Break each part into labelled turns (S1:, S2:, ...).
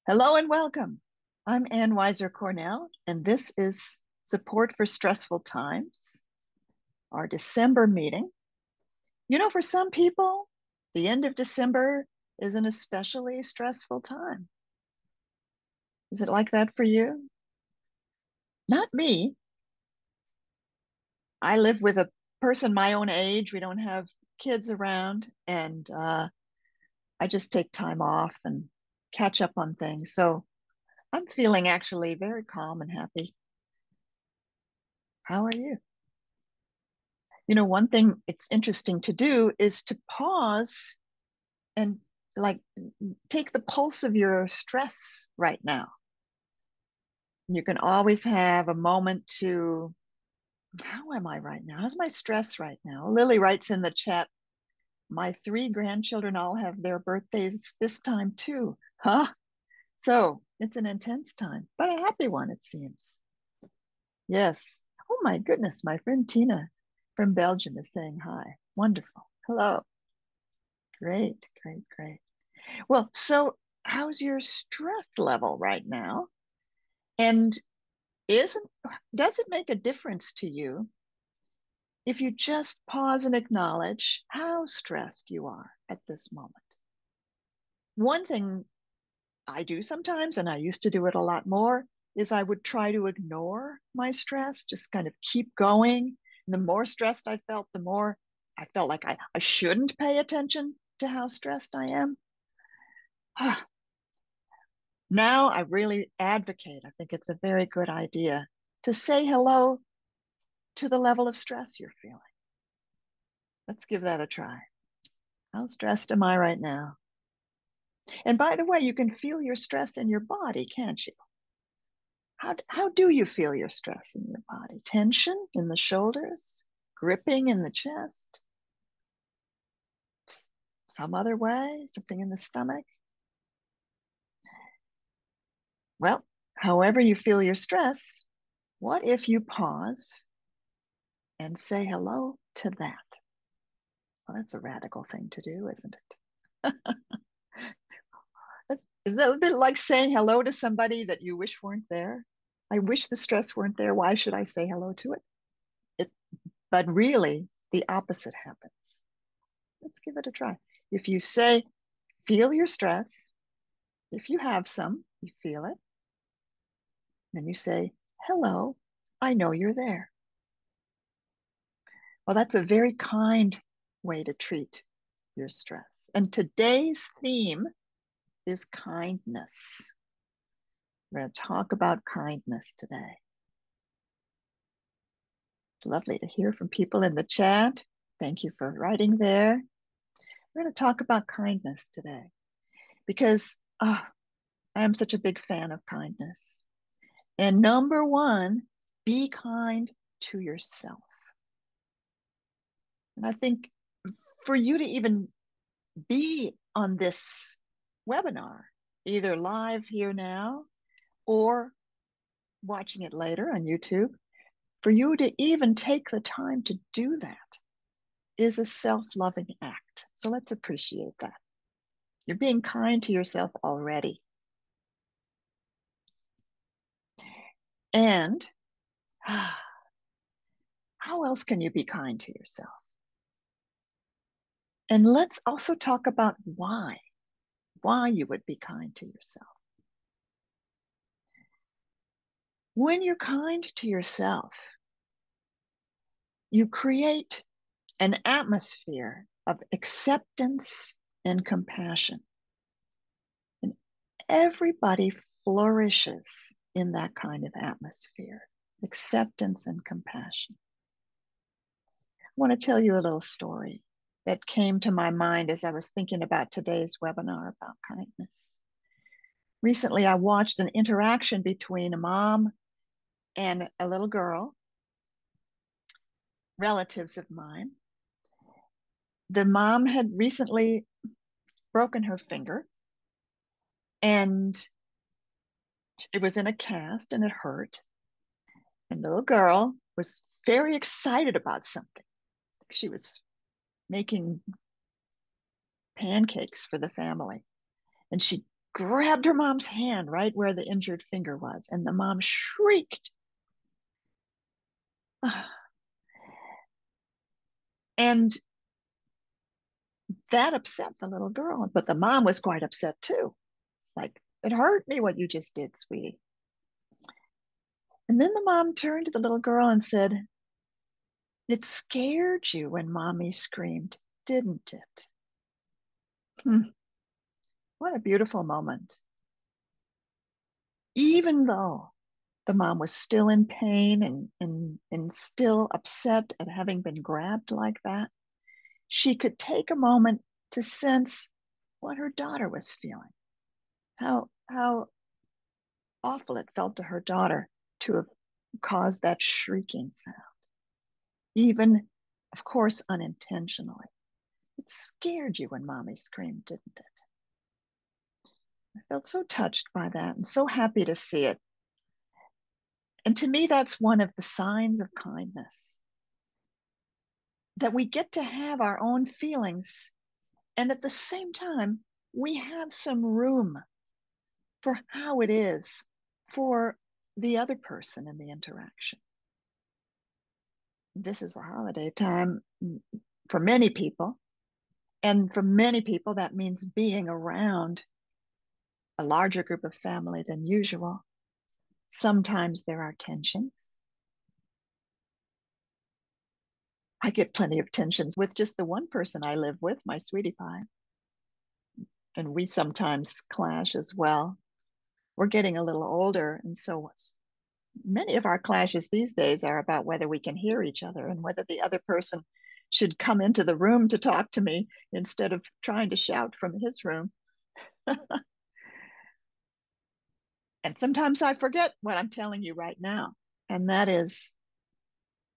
S1: Hello and welcome. I'm Ann Weiser Cornell, and this is Support for Stressful Times, our December meeting. For some people, the end of December is an especially stressful time. Is it like that for you? Not me. I live with a person my own age. We don't have kids around, and I just take time off and catch up on things. So I'm feeling actually very calm and happy. How are you? One thing it's interesting to do is to pause and like take the pulse of your stress right now. You can always have a moment to, how am I right now? How's my stress right now? Lily writes in the chat, my three grandchildren all have their birthdays this time too. Huh? So it's an intense time, but a happy one, it seems. Yes. Oh my goodness, my friend Tina from Belgium is saying hi. Wonderful. Hello. Great, great, great. Well, so how's your stress level right now? And isn't does it make a difference to you if you just pause and acknowledge how stressed you are at this moment? One thing I do sometimes, and I used to do it a lot more, is I would try to ignore my stress, just kind of keep going. And the more stressed I felt, the more I felt like I shouldn't pay attention to how stressed I am. Now I really advocate, I think it's a very good idea to say hello to the level of stress you're feeling. Let's give that a try. How stressed am I right now? And by the way, you can feel your stress in your body, can't you? How do you feel your stress in your body? Tension in the shoulders, gripping in the chest, some other way, something in the stomach? Well, however you feel your stress, what if you pause and say hello to that? Well, that's a radical thing to do, isn't it? Is that a bit like saying hello to somebody that you wish weren't there? I wish the stress weren't there. Why should I say hello to it? It, but really, the opposite happens. Let's give it a try. If you say, feel your stress, if you have some, you feel it, then you say, hello, I know you're there. Well, that's a very kind way to treat your stress. And today's theme is kindness. We're going to talk about kindness today. It's lovely to hear from people in the chat. Thank you for writing there. We're going to talk about kindness today because I am such a big fan of kindness. And number one, be kind to yourself. And I think for you to even be on this webinar, either live here now or watching it later on YouTube, for you to even take the time to do that is a self-loving act. So let's appreciate that. You're being kind to yourself already. And how else can you be kind to yourself? And let's also talk about why you would be kind to yourself. When you're kind to yourself, you create an atmosphere of acceptance and compassion. And everybody flourishes in that kind of atmosphere, acceptance and compassion. I want to tell you a little story that came to my mind as I was thinking about today's webinar about kindness. Recently, I watched an interaction between a mom and a little girl, relatives of mine. The mom had recently broken her finger and it was in a cast and it hurt. And the little girl was very excited about something. She was making pancakes for the family. And she grabbed her mom's hand right where the injured finger was, and the mom shrieked. And that upset the little girl, but the mom was quite upset too. Like, it hurt me what you just did, sweetie. And then the mom turned to the little girl and said, "It scared you when mommy screamed, didn't it?" Hmm, what a beautiful moment. Even though the mom was still in pain and still upset at having been grabbed like that, she could take a moment to sense what her daughter was feeling, how awful it felt to her daughter to have caused that shrieking sound, even, of course, unintentionally. It scared you when mommy screamed, didn't it? I felt so touched by that and so happy to see it. And to me, that's one of the signs of kindness, that we get to have our own feelings. And at the same time, we have some room for how it is for the other person in the interaction. This is a holiday time for many people. And for many people, that means being around a larger group of family than usual. Sometimes there are tensions. I get plenty of tensions with just the one person I live with, my sweetie pie. And we sometimes clash as well. We're getting a little older, and so many of our clashes these days are about whether we can hear each other and whether the other person should come into the room to talk to me instead of trying to shout from his room. And sometimes I forget what I'm telling you right now. And that is,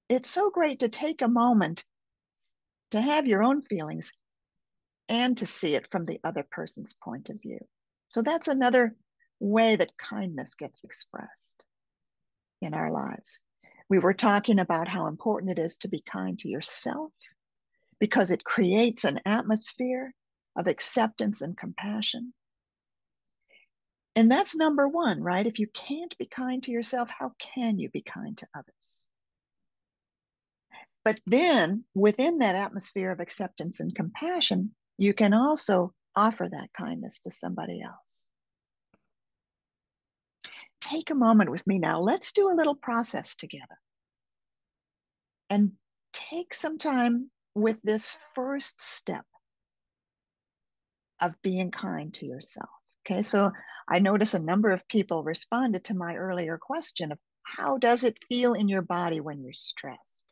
S1: it's so great to take a moment to have your own feelings and to see it from the other person's point of view. So that's another way that kindness gets expressed in our lives. We were talking about how important it is to be kind to yourself because it creates an atmosphere of acceptance and compassion. And that's number one, right? If you can't be kind to yourself, how can you be kind to others? But then within that atmosphere of acceptance and compassion, you can also offer that kindness to somebody else. Take a moment with me now. Let's do a little process together and take some time with this first step of being kind to yourself. Okay, so I notice a number of people responded to my earlier question of how does it feel in your body when you're stressed?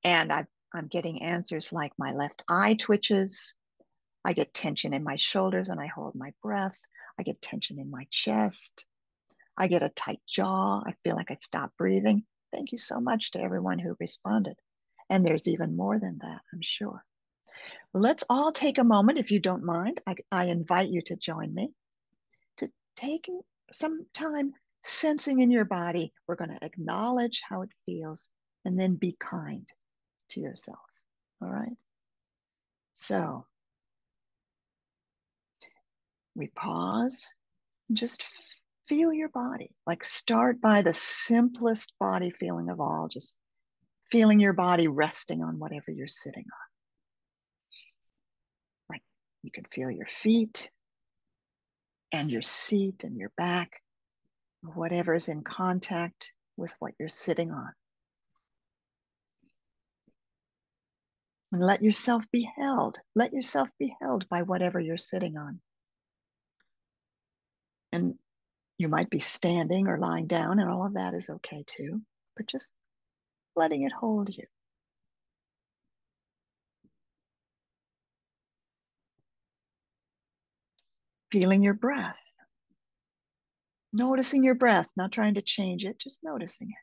S1: And I'm getting answers like my left eye twitches, I get tension in my shoulders and I hold my breath. I get tension in my chest. I get a tight jaw. I feel like I stop breathing. Thank you so much to everyone who responded. And there's even more than that, I'm sure. Let's all take a moment, if you don't mind. I invite you to join me to take some time sensing in your body. We're going to acknowledge how it feels and then be kind to yourself. All right. So we pause, just feel your body. Like start by the simplest body feeling of all, just feeling your body resting on whatever you're sitting on. Like you can feel your feet and your seat and your back, whatever's in contact with what you're sitting on. And let yourself be held. Let yourself be held by whatever you're sitting on. And you might be standing or lying down, and all of that is okay too, but just letting it hold you. Feeling your breath, noticing your breath, not trying to change it, just noticing it.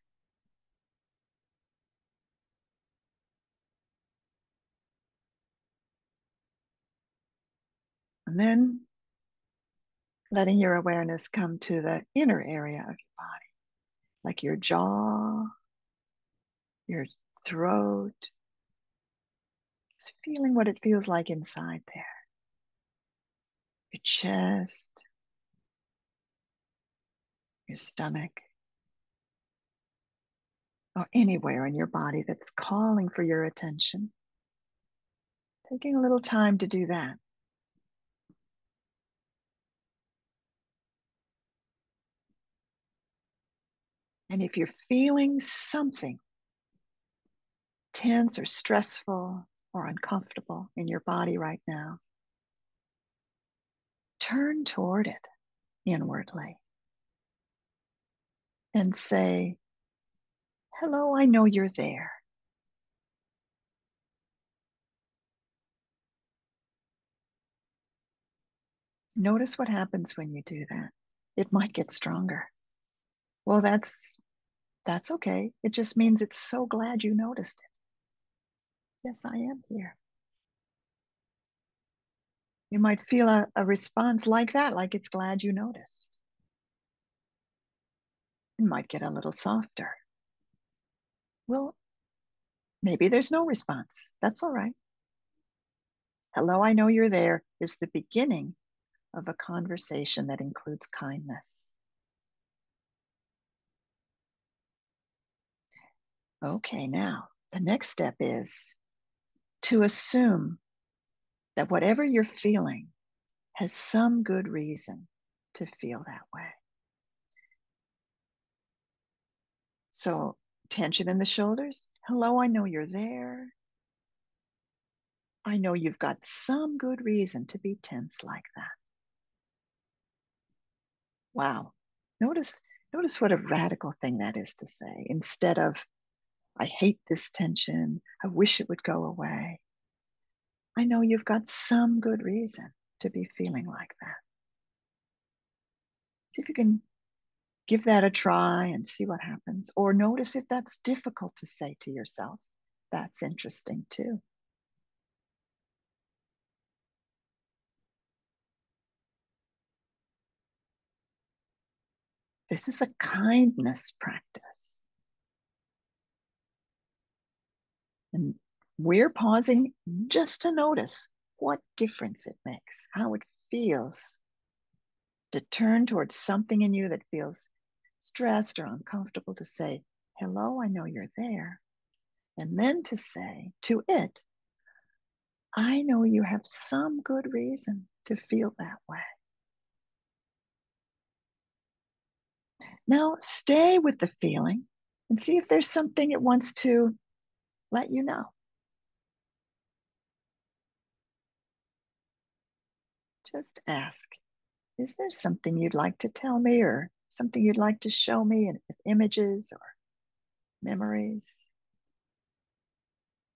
S1: And then letting your awareness come to the inner area of your body, like your jaw, your throat. Just feeling what it feels like inside there. Your chest, your stomach, or anywhere in your body that's calling for your attention. Taking a little time to do that. And if you're feeling something tense or stressful or uncomfortable in your body right now, turn toward it inwardly and say, "Hello, I know you're there." Notice what happens when you do that. It might get stronger. Well, that's okay. It just means it's so glad you noticed it. Yes, I am here. You might feel a response like that, like it's glad you noticed. It might get a little softer. Well, maybe there's no response. That's all right. "Hello, I know you're there" is the beginning of a conversation that includes kindness. Okay, now the next step is to assume that whatever you're feeling has some good reason to feel that way. So, tension in the shoulders. "Hello, I know you're there. I know you've got some good reason to be tense like that." Wow. Notice notice what a radical thing that is to say. Instead of, "I hate this tension. I wish it would go away." I know you've got some good reason to be feeling like that. See if you can give that a try and see what happens. Or notice if that's difficult to say to yourself. That's interesting too. This is a kindness practice. And we're pausing just to notice what difference it makes, how it feels to turn towards something in you that feels stressed or uncomfortable, to say, "Hello, I know you're there." And then to say to it, "I know you have some good reason to feel that way." Now stay with the feeling and see if there's something it wants to let you know. Just ask, "Is there something you'd like to tell me, or something you'd like to show me with images or memories?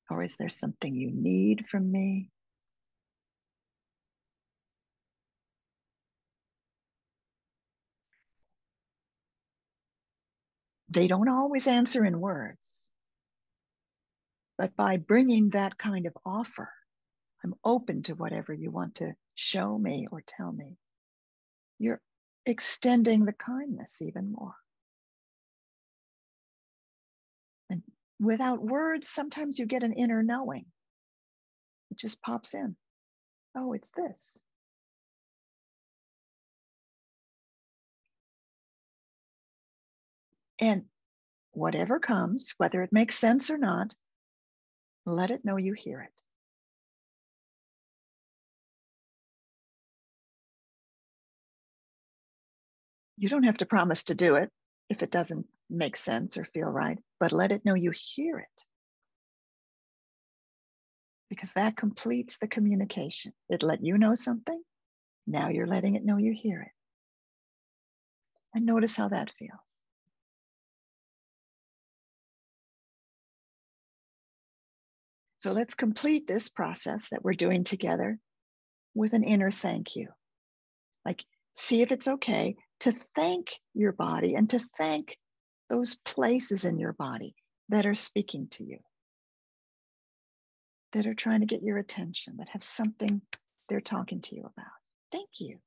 S1: Or is there something you need from me?" They don't always answer in words, but by bringing that kind of offer, "I'm open to whatever you want to show me or tell me," you're extending the kindness even more. And without words, sometimes you get an inner knowing. It just pops in. "Oh, it's this." And whatever comes, whether it makes sense or not, let it know you hear it. You don't have to promise to do it if it doesn't make sense or feel right, but let it know you hear it, because that completes the communication. It let you know something. Now you're letting it know you hear it. And notice how that feels. So let's complete this process that we're doing together with an inner thank you. Like, see if it's okay to thank your body and to thank those places in your body that are speaking to you, that are trying to get your attention, that have something they're talking to you about. Thank you.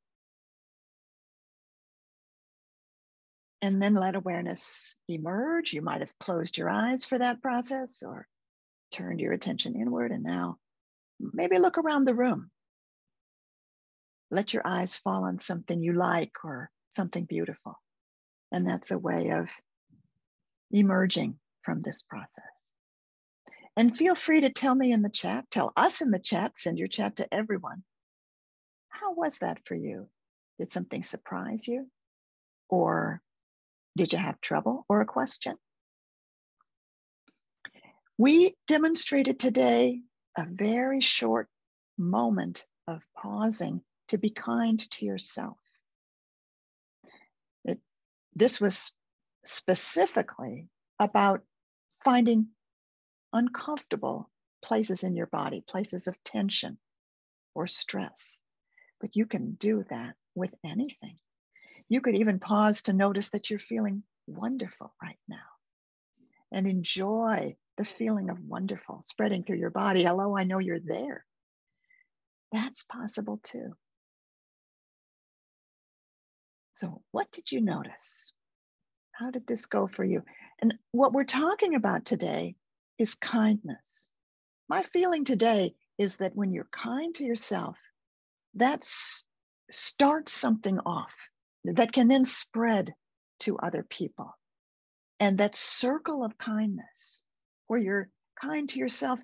S1: And then let awareness emerge. You might have closed your eyes for that process or turned your attention inward. And now maybe look around the room. Let your eyes fall on something you like or something beautiful. And that's a way of emerging from this process. And feel free to tell me in the chat, tell us in the chat, send your chat to everyone. How was that for you? Did something surprise you? Or did you have trouble or a question? We demonstrated today a very short moment of pausing to be kind to yourself. This was specifically about finding uncomfortable places in your body, places of tension or stress. But you can do that with anything. You could even pause to notice that you're feeling wonderful right now and enjoy the feeling of wonderful spreading through your body. Hello, I know you're there. That's possible too. So, what did you notice? How did this go for you? And what we're talking about today is kindness. My feeling today is that when you're kind to yourself, that starts something off that can then spread to other people. And that circle of kindness, where you're kind to yourself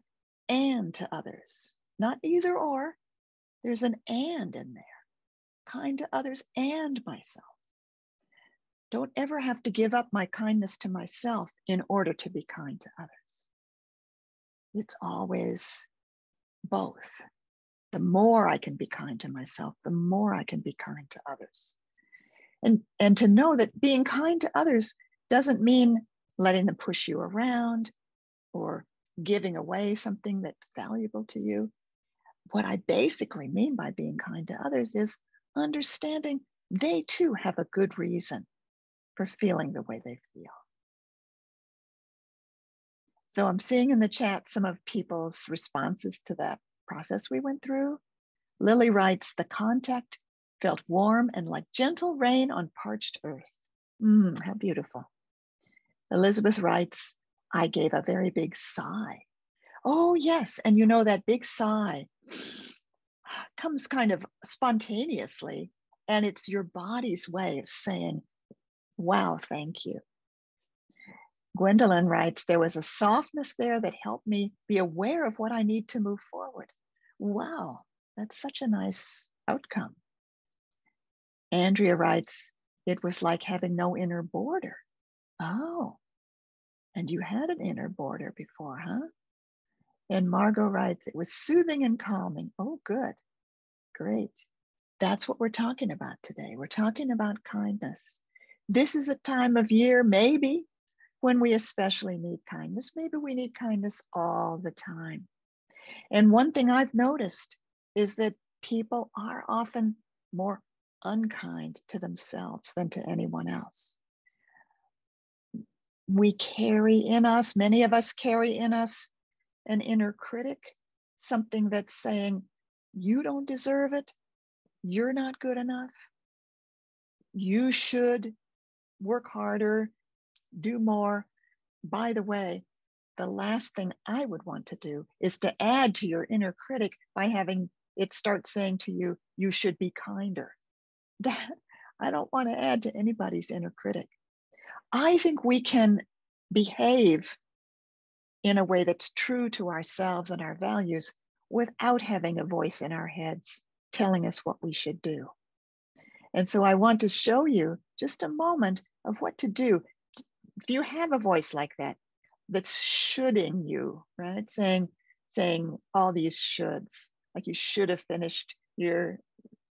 S1: and to others, not either or, there's an and in there. Kind to others and myself. Don't ever have to give up my kindness to myself in order to be kind to others. It's always both. The more I can be kind to myself, the more I can be kind to others. And to know that being kind to others doesn't mean letting them push you around or giving away something that's valuable to you. What I basically mean by being kind to others is understanding they too have a good reason for feeling the way they feel. So I'm seeing in the chat some of people's responses to that process we went through. Lily writes, the contact felt warm and like gentle rain on parched earth. How beautiful. Elizabeth writes, I gave a very big sigh. Oh, yes. And you know, that big sigh comes kind of spontaneously, and it's your body's way of saying, wow, thank you. Gwendolyn writes, there was a softness there that helped me be aware of what I need to move forward. Wow, that's such a nice outcome. Andrea writes, it was like having no inner border. Oh, and you had an inner border before, huh? And Margot writes, it was soothing and calming. Oh, good. Great. That's what we're talking about today. We're talking about kindness. This is a time of year, maybe, when we especially need kindness. Maybe we need kindness all the time. And one thing I've noticed is that people are often more unkind to themselves than to anyone else. We carry in us, many of us carry in us, an inner critic, something that's saying, you don't deserve it, you're not good enough, you should work harder, do more. By the way, the last thing I would want to do is to add to your inner critic by having it start saying to you, you should be kinder. That I don't want to add to anybody's inner critic. I think we can behave in a way that's true to ourselves and our values without having a voice in our heads telling us what we should do. And so I want to show you just a moment of what to do. If you have a voice like that, that's shoulding you, right? Saying all these shoulds, like you should have finished you're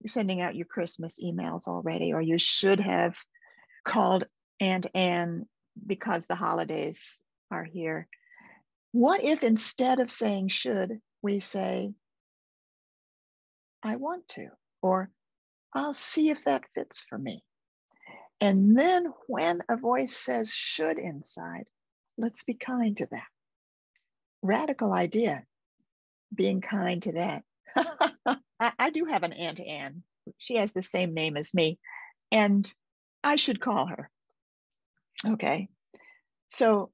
S1: sending out your Christmas emails already, or you should have called Aunt Anne because the holidays are here. What if instead of saying should, we say, I want to, or I'll see if that fits for me. And then when a voice says should inside, let's be kind to that. Radical idea, being kind to that. I do have an Aunt Anne. She has the same name as me, and I should call her. Okay, so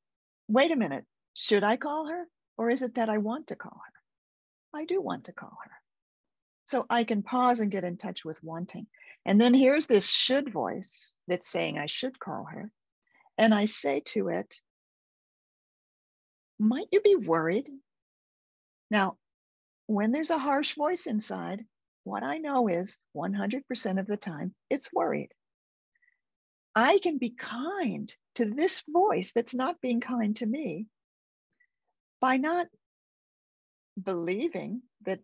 S1: wait a minute. Should I call her, or is it that I want to call her? I do want to call her. So I can pause and get in touch with wanting. And then here's this should voice that's saying I should call her. And I say to it, might you be worried? Now, when there's a harsh voice inside, what I know is 100% of the time it's worried. I can be kind to this voice that's not being kind to me by not believing that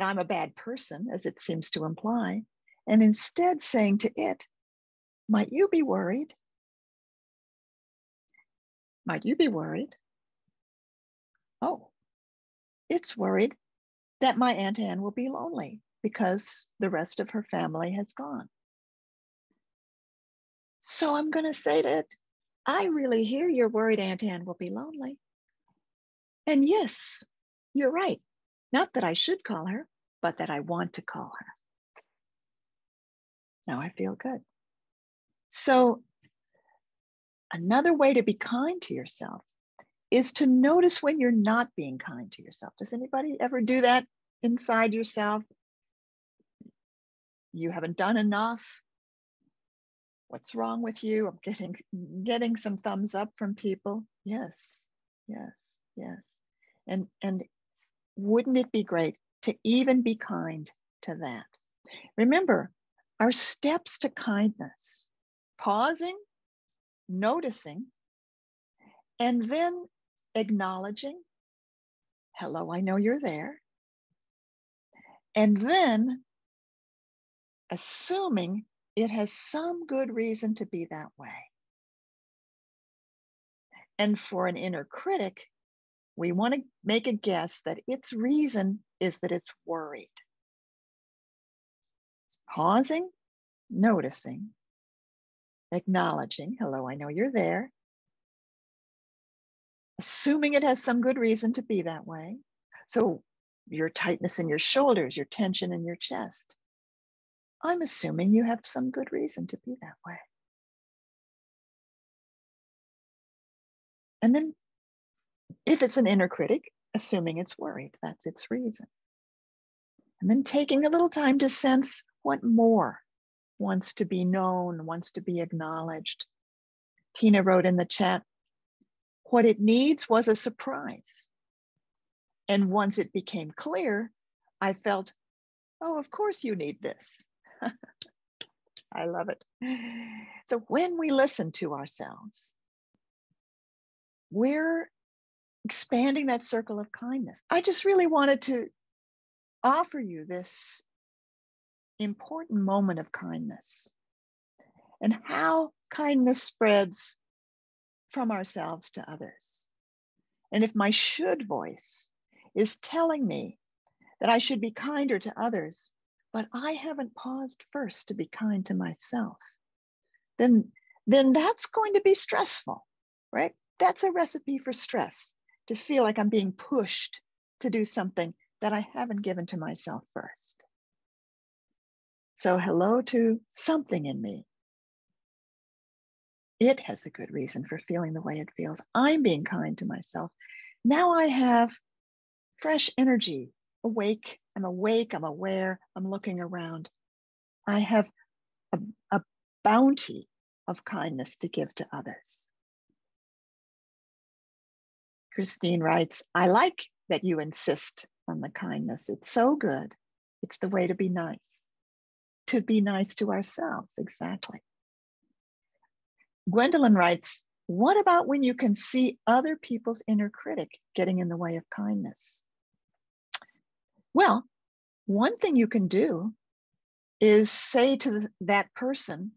S1: I'm a bad person, as it seems to imply, and instead saying to it, might you be worried? Might you be worried? Oh, it's worried that my Aunt Anne will be lonely because the rest of her family has gone. So I'm going to say to it, I really hear you're worried Aunt Anne will be lonely. And yes, you're right. Not that I should call her, but that I want to call her. Now I feel good. So another way to be kind to yourself is to notice when you're not being kind to yourself. Does anybody ever do that inside yourself? You haven't done enough. What's wrong with you? I'm getting some thumbs up from people. Yes, yes, yes. And wouldn't it be great to even be kind to that? Remember, our steps to kindness, pausing, noticing, and then acknowledging, hello, I know you're there. And then assuming it has some good reason to be that way. And for an inner critic, we want to make a guess that its reason is that it's worried. Pausing, noticing, acknowledging, hello, I know you're there. Assuming it has some good reason to be that way. So your tightness in your shoulders, your tension in your chest. I'm assuming you have some good reason to be that way. And then if it's an inner critic, assuming it's worried, that's its reason. And then taking a little time to sense what more wants to be known, wants to be acknowledged. Tina wrote in the chat, what it needs was a surprise. And once it became clear, I felt, oh, of course you need this. I love it. So when we listen to ourselves, we're expanding that circle of kindness. I just really wanted to offer you this important moment of kindness and how kindness spreads from ourselves to others. And if my should voice is telling me that I should be kinder to others, but I haven't paused first to be kind to myself, then that's going to be stressful, right? That's a recipe for stress, to feel like I'm being pushed to do something that I haven't given to myself first. So hello to something in me. It has a good reason for feeling the way it feels. I'm being kind to myself. Now I have fresh energy, awake. I'm awake, I'm aware, I'm looking around. I have a bounty of kindness to give to others. Christine writes, I like that you insist on the kindness. It's so good. It's the way to be nice to ourselves. Exactly. Gwendolyn writes, what about when you can see other people's inner critic getting in the way of kindness? Well, one thing you can do is say to that person,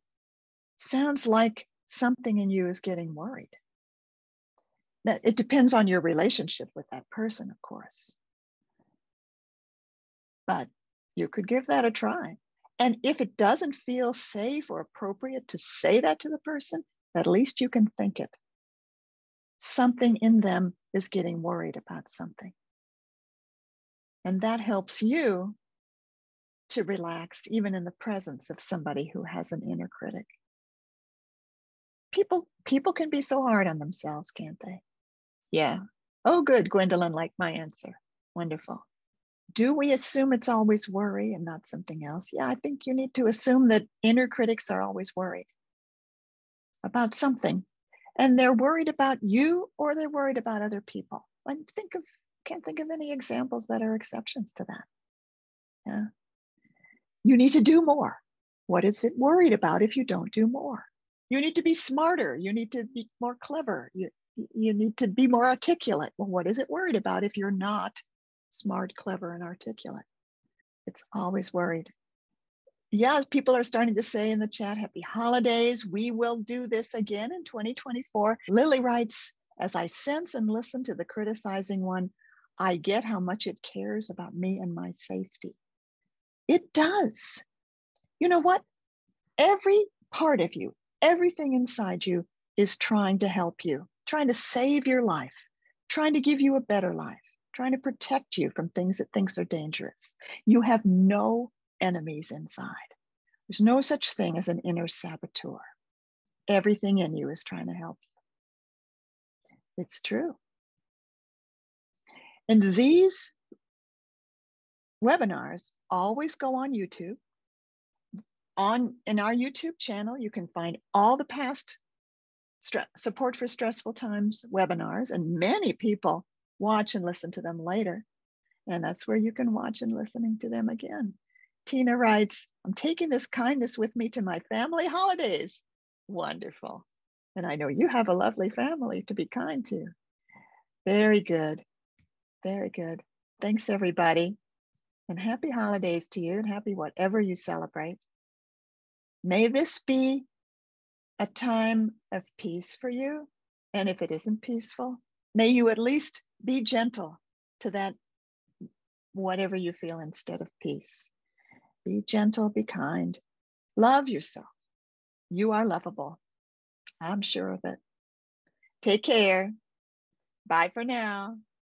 S1: sounds like something in you is getting worried. Now, it depends on your relationship with that person, of course. But you could give that a try. And if it doesn't feel safe or appropriate to say that to the person, at least you can think it. Something in them is getting worried about something. And that helps you to relax, even in the presence of somebody who has an inner critic. People can be so hard on themselves, can't they? Yeah. Oh, good. Gwendolyn liked my answer. Wonderful. Do we assume it's always worry and not something else? Yeah, I think you need to assume that inner critics are always worried about something. And they're worried about you or they're worried about other people. I can't think of any examples that are exceptions to that. Yeah. You need to do more. What is it worried about if you don't do more? You need to be smarter. You need to be more clever. You need to be more articulate. Well, what is it worried about if you're not smart, clever, and articulate? It's always worried. Yeah, people are starting to say in the chat, happy holidays. We will do this again in 2024. Lily writes, as I sense and listen to the criticizing one, I get how much it cares about me and my safety. It does. You know what? Every part of you, everything inside you is trying to help you, trying to save your life, trying to give you a better life, trying to protect you from things it thinks are dangerous. You have no enemies inside. There's no such thing as an inner saboteur. Everything in you is trying to help you. It's true. And these webinars always go on YouTube. In our YouTube channel, you can find all the past support for stressful times webinars, and many people watch and listen to them later. And that's where you can watch and listening to them again. Tina writes, I'm taking this kindness with me to my family holidays. Wonderful. And I know you have a lovely family to be kind to. Very good. Very good. Thanks, everybody. And happy holidays to you and happy whatever you celebrate. May this be a time of peace for you. And if it isn't peaceful, may you at least be gentle to that, whatever you feel instead of peace. Be gentle, be kind, love yourself. You are lovable. I'm sure of it. Take care. Bye for now.